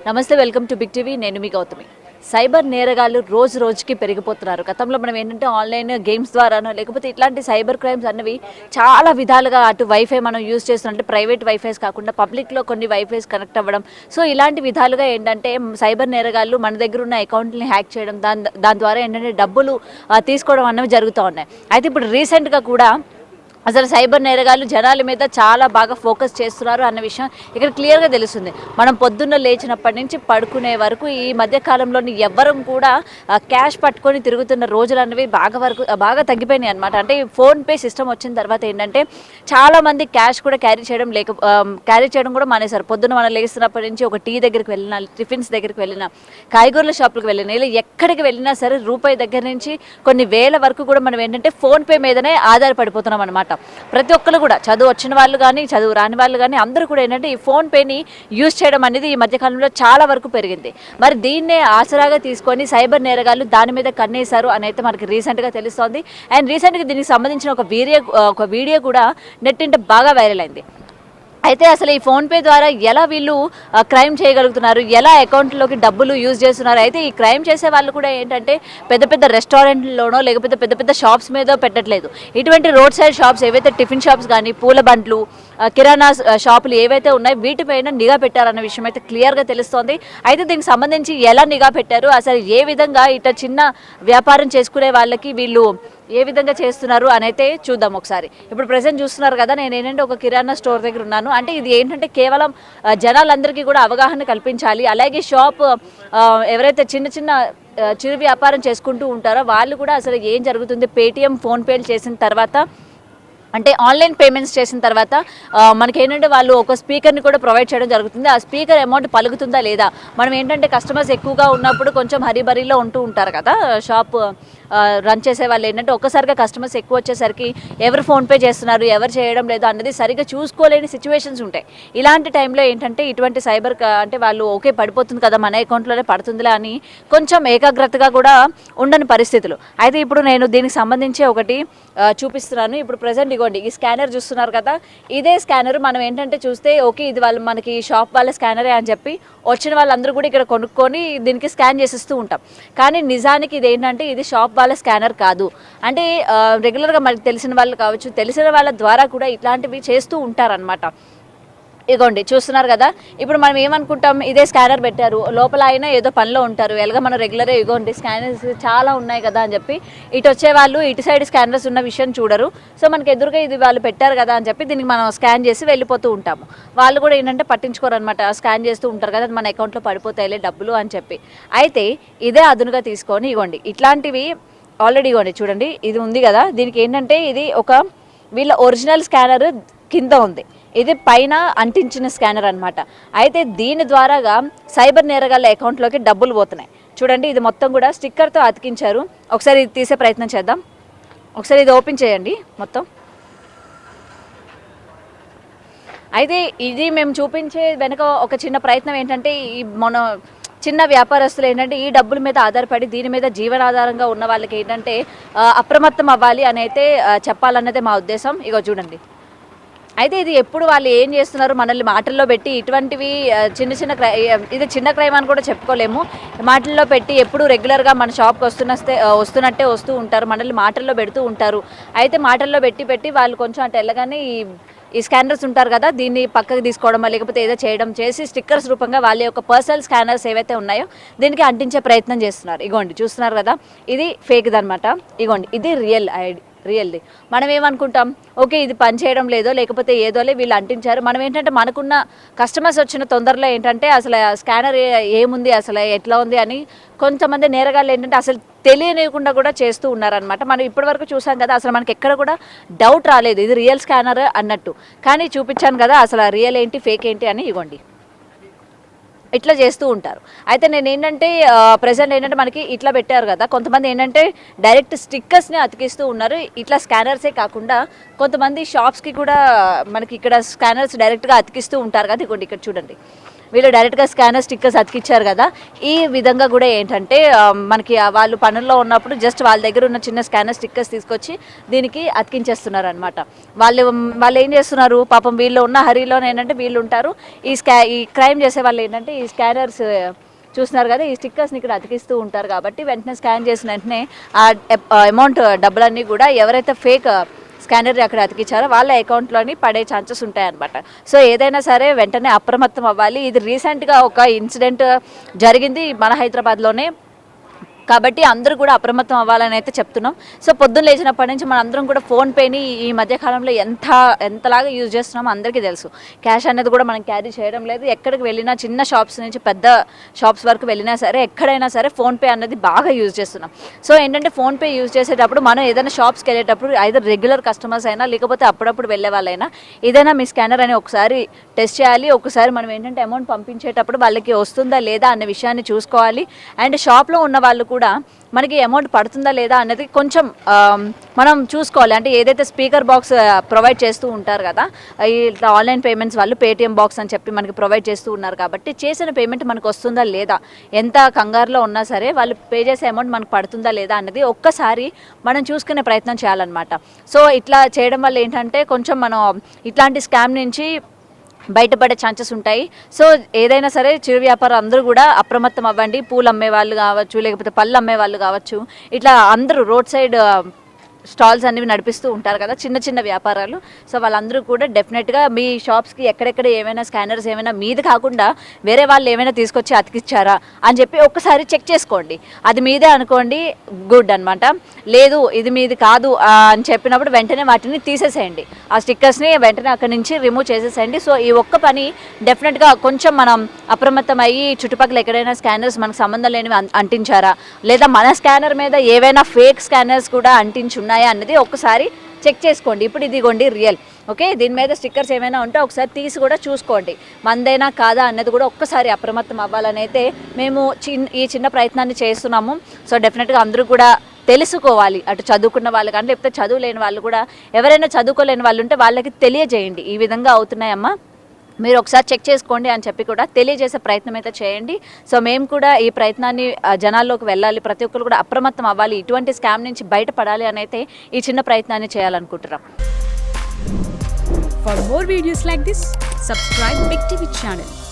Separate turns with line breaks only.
నమస్తే, welcome to big TV. నేను మీ Gautami. Cyber నేరగాళ్ళు రోజు రోజుకి పెరిగిపోతున్నారు. గతంలో మనం ఏంటంటే ఆన్లైన్ గేమ్స్ ద్వారానో లేకపోతే ఇట్లాంటి సైబర్ క్రైమ్స్ అన్నవి చాలా విధాలుగా అటు వైఫై మనం యూజ్ చేస్తున్నట్టు ప్రైవేట్ వైఫైస్ కాకుండా పబ్లిక్లో కొన్ని వైఫైస్ కనెక్ట్ అవ్వడం. సో ఇలాంటి విధాలుగా ఏంటంటే సైబర్ నేరగాళ్ళు మన దగ్గర ఉన్న అకౌంట్ని హ్యాక్ చేయడం, దాని ద్వారా ఏంటంటే డబ్బులు తీసుకోవడం అన్నవి జరుగుతూ ఉన్నాయి. అయితే ఇప్పుడు రీసెంట్గా కూడా అసలు సైబర్ నేరగాళ్ళు జనాల మీద చాలా బాగా ఫోకస్ చేస్తున్నారు అన్న విషయం ఇక్కడ క్లియర్గా తెలుస్తుంది. మనం పొద్దున్న లేచినప్పటి నుంచి పడుకునే వరకు ఈ మధ్య కాలంలోని ఎవ్వరం కూడా క్యాష్ పట్టుకొని తిరుగుతున్న రోజులు అనేవి బాగా తగ్గిపోయినాయి అనమాట. అంటే ఫోన్పే సిస్టమ్ వచ్చిన తర్వాత ఏంటంటే చాలామంది క్యాష్ కూడా క్యారీ చేయడం కూడా మానేశారు. పొద్దున్న మనం లేస్తున్నప్పటి నుంచి ఒక టీ దగ్గరికి వెళ్ళినా, టిఫిన్స్ దగ్గరికి వెళ్ళినా, కాయగూరల షాపులకు వెళ్ళినా, ఇలా ఎక్కడికి వెళ్ళినా సరే రూపాయి దగ్గర నుంచి కొన్ని వేల వరకు కూడా మనం ఏంటంటే ఫోన్పే మీదనే ఆధారపడిపోతున్నాం అనమాట. ప్రతి ఒక్కరు కూడా చదువు వచ్చిన వాళ్ళు కానీ చదువు రాని వాళ్ళు కానీ అందరూ కూడా ఏంటంటే ఈ ఫోన్పేని యూజ్ చేయడం అనేది ఈ మధ్యకాలంలో చాలా వరకు పెరిగింది. మరి దీన్నే ఆసరాగా తీసుకొని సైబర్ నేరగాళ్ళు దాని మీద కన్నేశారు అని అయితే మనకి రీసెంట్గా తెలుస్తోంది. అండ్ రీసెంట్గా దీనికి సంబంధించిన ఒక వీడియో కూడా నెట్టింట బాగా వైరల్ అయింది. అయితే అసలు ఈ ఫోన్పే ద్వారా ఎలా వీళ్ళు క్రైమ్ చేయగలుగుతున్నారు, ఎలా అకౌంట్లోకి డబ్బులు యూజ్ చేస్తున్నారు. అయితే ఈ క్రైమ్ చేసే వాళ్ళు కూడా ఏంటంటే పెద్ద పెద్ద రెస్టారెంట్లోనో లేకపోతే పెద్ద పెద్ద షాప్స్ మీద పెట్టట్లేదు. ఇటువంటి రోడ్ సైడ్ షాప్స్ ఏవైతే టిఫిన్ షాప్స్ కానీ, పూల బండ్లు, కిరాణా షాపులు ఏవైతే ఉన్నాయో వీటిపైన నిఘా పెట్టారన్న విషయం అయితే క్లియర్గా తెలుస్తోంది. అయితే దీనికి సంబంధించి ఎలా నిఘా పెట్టారు, అసలు ఏ విధంగా ఇట్లా చిన్న వ్యాపారం చేసుకునే వాళ్ళకి వీళ్ళు ఏ విధంగా చేస్తున్నారు అని అయితే చూద్దాం ఒకసారి. ఇప్పుడు ప్రెసెంట్ చూస్తున్నారు కదా, నేను ఏంటంటే ఒక కిరాణా స్టోర్ దగ్గర ఉన్నాను. అంటే ఇది ఏంటంటే కేవలం జనాలందరికీ కూడా అవగాహన కల్పించాలి. అలాగే షాప్ ఎవరైతే చిరు వ్యాపారం చేసుకుంటూ ఉంటారో వాళ్ళు కూడా అసలు ఏం జరుగుతుంది, పేటిఎం, ఫోన్పేలు చేసిన తర్వాత అంటే ఆన్లైన్ పేమెంట్స్ చేసిన తర్వాత మనకేంటంటే వాళ్ళు ఒక స్పీకర్ని కూడా ప్రొవైడ్ చేయడం జరుగుతుంది. ఆ స్పీకర్ అమౌంట్ పలుకుతుందా లేదా, మనం ఏంటంటే కస్టమర్స్ ఎక్కువగా ఉన్నప్పుడు కొంచెం హరీబరీలో ఉంటూ ఉంటారు కదా షాప్ రన్ చేసే వాళ్ళు, ఏంటంటే ఒక్కసారిగా కస్టమర్స్ ఎక్కువ వచ్చేసరికి ఎవరు ఫోన్పే చేస్తున్నారు, ఎవరు చేయడం లేదు అన్నది సరిగ్గా చూసుకోలేని సిచ్యువేషన్స్ ఉంటాయి. ఇలాంటి టైంలో ఏంటంటే ఇటువంటి సైబర్ అంటే వాళ్ళు ఓకే పడిపోతుంది కదా మన అకౌంట్లోనే పడుతుందిలే అని కొంచెం ఏకాగ్రతగా కూడా ఉండని పరిస్థితులు. అయితే ఇప్పుడు నేను దీనికి సంబంధించి ఒకటి చూపిస్తున్నాను. ఇప్పుడు ప్రజెంట్ ఇగోండి ఈ స్కానర్ చూస్తున్నారు కదా, ఇదే స్కానర్ మనం ఏంటంటే చూస్తే ఓకే ఇది వాళ్ళు మనకి షాప్ వాళ్ళ స్కానరే అని చెప్పి వచ్చిన వాళ్ళందరూ కూడా ఇక్కడ కొనుక్కొని దీనికి స్కాన్ చేసిస్తూ ఉంటాం. కానీ నిజానికి ఇది ఏంటంటే ఇది షాప్ వాళ్ళ స్కానర్ కాదు. అంటే రెగ్యులర్గా మనకి తెలిసిన వాళ్ళు కావచ్చు, తెలిసిన వాళ్ళ ద్వారా కూడా ఇట్లాంటివి చేస్తూ ఉంటారనమాట. ఇగోండి చూస్తున్నారు కదా, ఇప్పుడు మనం ఏమనుకుంటాం, ఇదే స్కానర్ పెట్టారు లోపల అయినా ఏదో పనిలో ఉంటారు, ఎలాగ మనం రెగ్యులర్గా ఇగోండి స్కానర్స్ చాలా ఉన్నాయి కదా అని చెప్పి ఇటు వచ్చే వాళ్ళు ఇటు సైడ్ స్కానర్స్ ఉన్న విషయం చూడరు. సో మనకి ఎదురుగా ఇది వాళ్ళు పెట్టారు కదా అని చెప్పి దీనికి మనం స్కాన్ చేసి వెళ్ళిపోతూ ఉంటాము. వాళ్ళు కూడా ఏంటంటే పట్టించుకోరు అనమాట, స్కాన్ చేస్తూ ఉంటారు కదా మన అకౌంట్లో పడిపోతాయిలే డబ్బులు అని చెప్పి. అయితే ఇదే అదునుగా తీసుకొని ఇగోండి ఇట్లాంటివి ఆల్రెడీ ఇగోండి చూడండి ఇది ఉంది కదా, దీనికి ఏంటంటే ఇది ఒక వీళ్ళ ఒరిజినల్ స్కానర్ కింద ఉంది, ఇది పైన అంటించిన స్కానర్ అనమాట. అయితే దీని ద్వారాగా సైబర్ నేరగాళ్ళ అకౌంట్లోకి డబ్బులు పోతున్నాయి. చూడండి ఇది మొత్తం కూడా స్టిక్కర్తో అతికించారు. ఒకసారి ఇది తీసే ప్రయత్నం చేద్దాం. ఒకసారి ఇది ఓపెన్ చేయండి మొత్తం. అయితే ఇది మేము చూపించే వెనుక ఒక చిన్న ప్రయత్నం ఏంటంటే ఈ మన చిన్న వ్యాపారస్తులు ఏంటంటే ఈ డబ్బుల మీద ఆధారపడి దీని మీద జీవనాధారంగా ఉన్న వాళ్ళకి ఏంటంటే అప్రమత్తం అవ్వాలి అని అయితే చెప్పాలన్నదే మా ఉద్దేశం. ఇగో చూడండి, అయితే ఇది ఎప్పుడు వాళ్ళు ఏం చేస్తున్నారు, మనల్ని మాటల్లో పెట్టి ఇటువంటివి ఇది చిన్న క్రైమ్ అని కూడా చెప్పుకోలేము, మాటల్లో పెట్టి ఎప్పుడు రెగ్యులర్గా మన షాప్కి వస్తున్నట్టే వస్తూ ఉంటారు, మనల్ని మాటల్లో పెడుతూ ఉంటారు. అయితే మాటల్లో పెట్టి వాళ్ళు కొంచెం అటు వెళ్ళగానే ఈ స్కానర్స్ ఉంటారు కదా, దీన్ని పక్కకు తీసుకోవడం లేకపోతే ఏదో చేయడం చేసి స్టిక్కర్స్ రూపంగా వాళ్ళ యొక్క పర్సనల్ స్కానర్స్ ఏవైతే ఉన్నాయో దీనికి అంటించే ప్రయత్నం చేస్తున్నారు. ఇగోండి చూస్తున్నారు కదా, ఇది ఫేక్ది అనమాట. ఇగోండి ఇది రియల్ది. మనం ఏమనుకుంటాం, ఓకే ఇది పని చేయడం లేదో లేకపోతే ఏదోలే వీళ్ళు అంటించారు. మనం ఏంటంటే మనకున్న కస్టమర్స్ వచ్చిన తొందరలో ఏంటంటే అసలు స్కానర్ ఏముంది, అసలు ఎట్లా ఉంది అని కొంతమంది నేరగాళ్ళు ఏంటంటే అసలు తెలియనివ్వకుండా కూడా చేస్తూ ఉన్నారనమాట. మనం ఇప్పటివరకు చూసాం కదా, అసలు మనకి ఎక్కడ కూడా డౌట్ రాలేదు ఇది రియల్ స్కానర్ అన్నట్టు. కానీ చూపించాను కదా అసలు రియల్ ఏంటి ఫేక్ ఏంటి అని. ఇవ్వండి ఇట్లా చేస్తూ ఉంటారు. అయితే నేను ఏంటంటే ప్రెసెంట్ ఏంటంటే మనకి ఇట్లా పెట్టారు కదా, కొంతమంది ఏంటంటే డైరెక్ట్ స్టిక్కర్స్ని అతికిస్తూ ఉన్నారు. ఇట్లా స్కానర్సే కాకుండా కొంతమంది షాప్స్కి కూడా మనకి ఇక్కడ స్కానర్స్ డైరెక్ట్గా అతికిస్తూ ఉంటారు కదా. ఇదిగోండి ఇక్కడ చూడండి, వీళ్ళు డైరెక్ట్గా స్కానర్ స్టిక్కర్స్ అతికిచ్చారు కదా. ఈ విధంగా కూడా ఏంటంటే మనకి వాళ్ళు పనుల్లో ఉన్నప్పుడు జస్ట్ వాళ్ళ దగ్గర ఉన్న చిన్న స్కానర్ స్టిక్కర్స్ తీసుకొచ్చి దీనికి అతికించేస్తున్నారు అనమాట. వాళ్ళు ఏం చేస్తున్నారు పాపం, వీళ్ళు ఉన్న హరిలో ఏంటంటే వీళ్ళు ఉంటారు, ఈ క్రైమ్ చేసే వాళ్ళు ఏంటంటే ఈ స్కానర్స్ చూస్తున్నారు కదా, ఈ స్టిక్కర్స్ని ఇక్కడ అతికిస్తూ ఉంటారు. కాబట్టి వెంటనే స్కాన్ చేసిన వెంటనే ఆ అమౌంట్ డబ్బులన్నీ కూడా ఎవరైతే ఫేక్ స్కానర్ అక్కడ అతికిచ్చారో వాళ్ళ అకౌంట్లోని పడే ఛాన్సెస్ ఉంటాయన్నమాట. సో ఏదైనా సరే వెంటనే అప్రమత్తం అవ్వాలి. ఇది రీసెంట్గా ఒక ఇన్సిడెంట్ జరిగింది మన హైదరాబాద్లోనే, కాబట్టి అందరూ కూడా అప్రమత్తం అవ్వాలని అయితే చెప్తున్నాం. సో పొద్దున్న లేచినప్పటి నుంచి మన అందరం కూడా ఫోన్పేని ఈ మధ్యకాలంలో ఎంతలాగా యూజ్ చేస్తున్నామో అందరికీ తెలుసు. క్యాష్ అనేది కూడా మనం క్యారీ చేయడం లేదు. ఎక్కడికి వెళ్ళినా చిన్న షాప్స్ నుంచి పెద్ద షాప్స్ వరకు వెళ్ళినా సరే ఎక్కడైనా సరే ఫోన్పే అనేది బాగా యూజ్ చేస్తున్నాం. సో ఏంటంటే ఫోన్పే యూజ్ చేసేటప్పుడు మనం ఏదైనా షాప్స్కి వెళ్ళేటప్పుడు ఐదర్ రెగ్యులర్ కస్టమర్స్ అయినా లేకపోతే అప్పుడప్పుడు వెళ్ళే వాళ్ళైనా ఏదైనా మీ స్కానర్ అని ఒకసారి టెస్ట్ చేయాలి. ఒకసారి మనం ఏంటంటే అమౌంట్ పంపించేటప్పుడు వాళ్ళకి వస్తుందా లేదా అనే విషయాన్ని చూసుకోవాలి. అండ్ షాప్లో ఉన్న వాళ్ళు కూడా మనకి అమౌంట్ పడుతుందా లేదా అన్నది కొంచెం మనం చూసుకోవాలి. అంటే ఏదైతే స్పీకర్ బాక్స్ ప్రొవైడ్ చేస్తూ ఉంటారు కదా, ఇట్లా ఆన్లైన్ పేమెంట్స్ వాళ్ళు పేటిఎం బాక్స్ అని చెప్పి మనకి ప్రొవైడ్ చేస్తూ ఉన్నారు. కాబట్టి చేసిన పేమెంట్ మనకు వస్తుందా లేదా, ఎంత కంగారులో ఉన్నా సరే వాళ్ళు పే చేసే అమౌంట్ మనకు పడుతుందా లేదా అన్నది ఒక్కసారి మనం చూసుకునే ప్రయత్నం చేయాలన్నమాట. సో ఇట్లా చేయడం వల్ల ఏంటంటే కొంచెం మనం ఇట్లాంటి స్కామ్ నుంచి బయటపడే ఛాన్సెస్ ఉంటాయి. సో ఏదైనా సరే చిరు వ్యాపారం అందరూ కూడా అప్రమత్తం అవ్వండి. పూలు అమ్మే వాళ్ళు కావచ్చు, లేకపోతే పళ్ళు అమ్మే వాళ్ళు కావచ్చు, ఇట్లా అందరూ రోడ్ సైడ్ స్టాల్స్ అనేవి నడిపిస్తూ ఉంటారు కదా చిన్న చిన్న వ్యాపారాలు. సో వాళ్ళందరూ కూడా డెఫినెట్గా మీ షాప్స్కి ఎక్కడెక్కడ ఏమైనా స్కానర్స్ ఏమైనా మీది కాకుండా వేరే వాళ్ళు ఏమైనా తీసుకొచ్చి అతికిచ్చారా అని చెప్పి ఒక్కసారి చెక్ చేసుకోండి. అది మీదే అనుకోండి, గుడ్ అనమాట. లేదు ఇది మీది కాదు అని చెప్పినప్పుడు వెంటనే వాటిని తీసేసేయండి, ఆ స్టిక్కర్స్ని వెంటనే అక్కడి నుంచి రిమూవ్ చేసేసేయండి. సో ఈ ఒక్క పని డెఫినెట్గా కొంచెం మనం అప్రమత్తం అయ్యి చుట్టుపక్కల ఎక్కడైనా స్కానర్స్ మనకు సంబంధం లేనివి అంటించారా, లేదా మన స్కానర్ మీద ఏవైనా ఫేక్ స్కానర్స్ కూడా అంటించున్నాయా అన్నది ఒక్కసారి చెక్ చేసుకోండి. ఇప్పుడు ఇదిగోండి రియల్, ఓకే, దీని మీద స్టిక్కర్స్ ఏమైనా ఉంటే ఒకసారి తీసి కూడా చూసుకోండి, మందేనా కాదా అన్నది కూడా ఒక్కసారి అప్రమత్తం అవ్వాలని అయితే మేము ఈ చిన్న ప్రయత్నాన్ని చేస్తున్నాము. సో డెఫినెట్గా అందరూ కూడా తెలుసుకోవాలి, అటు చదువుకున్న వాళ్ళు కానీ లేకపోతే చదువు లేని వాళ్ళు కూడా, ఎవరైనా చదువుకోలేని వాళ్ళు ఉంటే వాళ్ళకి తెలియజేయండి, ఈ విధంగా అవుతున్నాయమ్మా, మీరు ఒకసారి చెక్ చేసుకోండి అని చెప్పి కూడా తెలియజేసే ప్రయత్నం అయితే చేయండి. సో మేము కూడా ఈ ప్రయత్నాన్ని జనాల్లోకి వెళ్ళాలి, ప్రతి ఒక్కరు కూడా అప్రమత్తం అవ్వాలి, ఇటువంటి స్కామ్ నుంచి బయటపడాలి అని అయితే ఈ చిన్న ప్రయత్నాన్ని చేయాలనుకుంటున్నాం.
For more videos like this, subscribe Big TV channel.